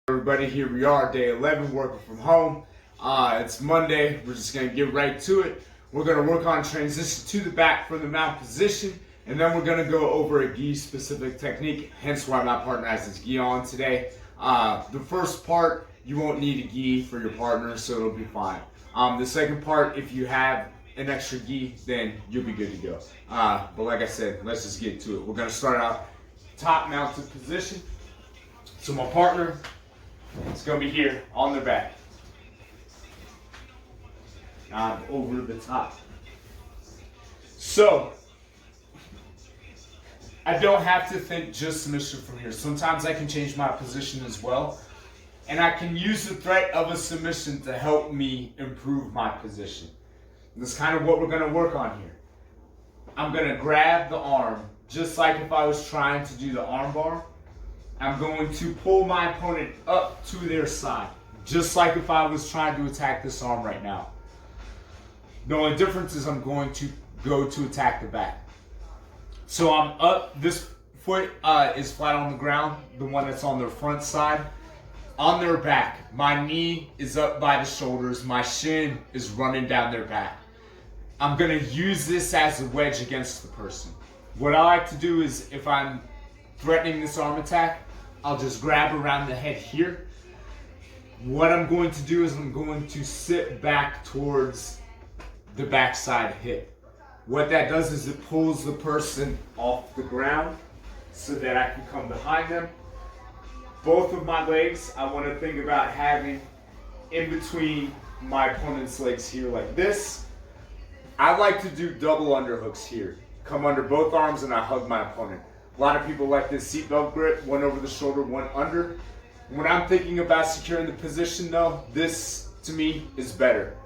Everybody, here we are, day 11, working from home. It's Monday. We're just going to get right to it. We're going to work on transition to the back from the mount position, and then we're going to go over a gi specific technique, hence why my partner has his gi on today. The first part, you won't need a gi for your partner, so it'll be fine. The second part, if you have an extra gi, then you'll be good to go. But like I said, let's just get to it. We're going to start out top mounted position. So my partner, it's going to be here on their back. Over the top. So, I don't have to think just submission from here. Sometimes I can change my position as well. And I can use the threat of a submission to help me improve my position. That's kind of what we're going to work on here. I'm going to grab the arm, just like if I was trying to do the arm bar. I'm going to pull my opponent up to their side, just like if I was trying to attack this arm right now. The only difference is I'm going to go to attack the back. So I'm up, this foot is flat on the ground, the one that's on their front side. On their back, my knee is up by the shoulders, my shin is running down their back. I'm going to use this as a wedge against the person. What I like to do is, if I'm threatening this arm attack, I'll just grab around the head here. What I'm going to do is I'm going to sit back towards the backside hip. What that does is it pulls the person off the ground so that I can come behind them. Both of my legs, I want to think about having in between my opponent's legs here like this. I like to do double underhooks here. Come under both arms and I hug my opponent. A lot of people like this seatbelt grip, one over the shoulder, one under. When I'm thinking about securing the position though, this to me is better.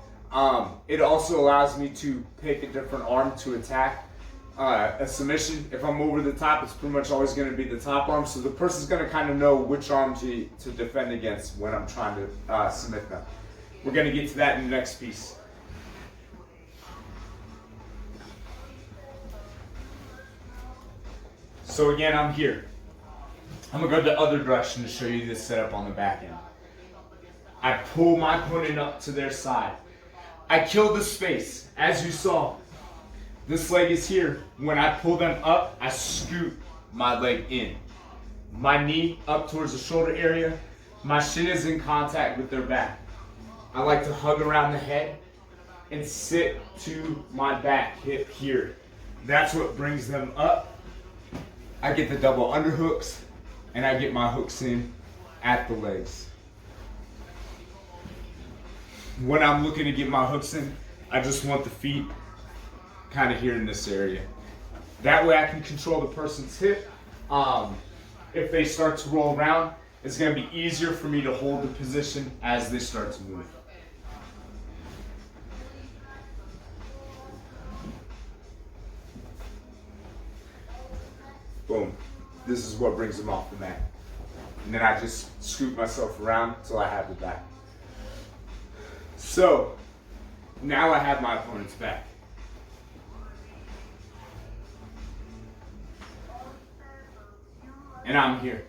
It also allows me to pick a different arm to attack. A submission, if I'm over the top, it's pretty much always going to be the top arm, so the person's going to kind of know which arm to defend against when I'm trying to submit them. We're going to get to that in the next piece. So again, I'm here. I'm going to go the other direction to show you this setup on the back end. I pull my opponent up to their side. I kill the space. As you saw, this leg is here. When I pull them up, I scoot my leg in. My knee up towards the shoulder area. My shin is in contact with their back. I like to hug around the head and sit to my back hip here. That's what brings them up. I get the double underhooks, and I get my hooks in at the legs. When I'm looking to get my hooks in, I just want the feet kind of here in this area. That way I can control the person's hip. If they start to roll around, it's going to be easier for me to hold the position as they start to move. Boom. This is what brings them off the mat. And then I just scoot myself around until I have the back. So, now I have my opponent's back. And I'm here.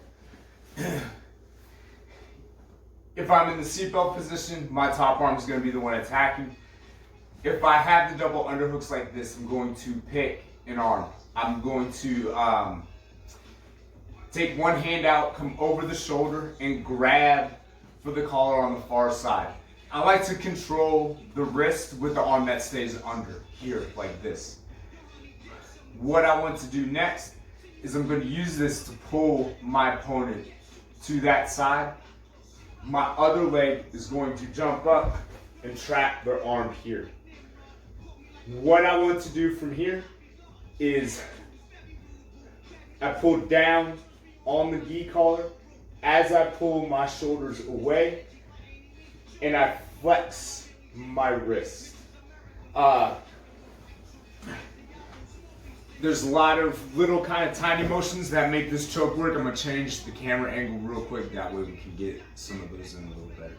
If I'm in the seatbelt position, my top arm is going to be the one attacking. If I have the double underhooks like this, I'm going to pick an arm. I'm going to take one hand out, come over the shoulder, and grab for the collar on the far side. I like to control the wrist with the arm that stays under, here, like this. What I want to do next is I'm going to use this to pull my opponent to that side. My other leg is going to jump up and trap their arm here. What I want to do from here is I pull down on the gi collar as I pull my shoulders away, and I flex my wrist. There's a lot of little kind of tiny motions that make this choke work. I'm going to change the camera angle real quick, that way we can get some of those in a little better.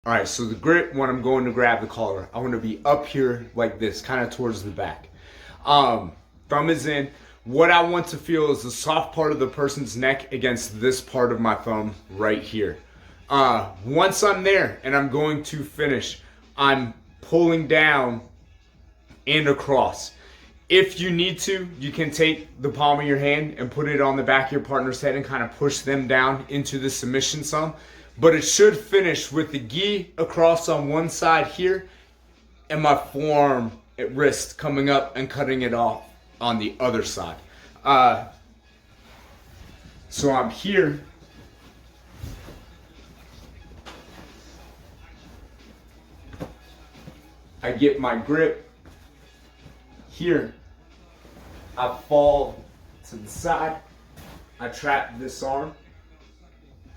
Alright, so the grip, when I'm going to grab the collar, I want to be up here like this, kind of towards the back. Thumb is in. what I want to feel is the soft part of the person's neck against this part of my thumb right here. Once I'm there and I'm going to finish, I'm pulling down and across. If you need to, you can take the palm of your hand and put it on the back of your partner's head and kind of push them down into the submission some. But it should finish with the gi across on one side here and my forearm at wrist coming up and cutting it off on the other side. So I'm here. I get my grip here. I fall to the side. I trap this arm.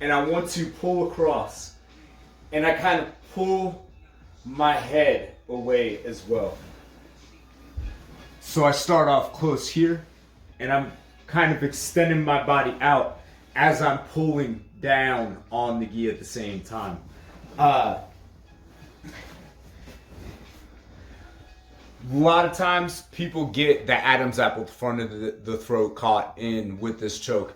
And I want to pull across. And I kind of pull my head away as well. So I start off close here. And I'm kind of extending my body out as I'm pulling down on the gi at the same time. A lot of times people get the Adam's apple, the front of the throat, caught in with this choke.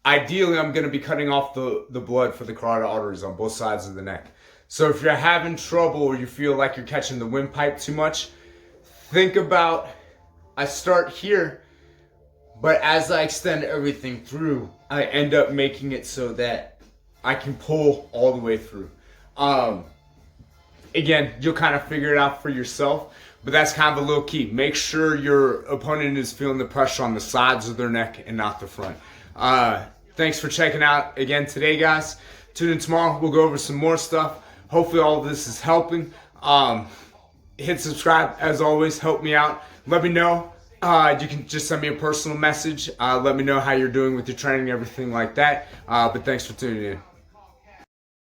Ideally, I'm going to be cutting off the blood for the carotid arteries on both sides of the neck. So if you're having trouble or you feel like you're catching the windpipe too much, think about, I start here, but as I extend everything through, I end up making it so that I can pull all the way through. Again, you'll kind of figure it out for yourself, but that's kind of a little key. Make sure your opponent is feeling the pressure on the sides of their neck and not the front. Thanks for checking out again today, guys. Tune in tomorrow. We'll go over some more stuff. Hopefully all of this is helping. Hit subscribe, as always. Help me out. Let me know. You can just send me a personal message. Let me know how you're doing with your training and everything like that. But thanks for tuning in.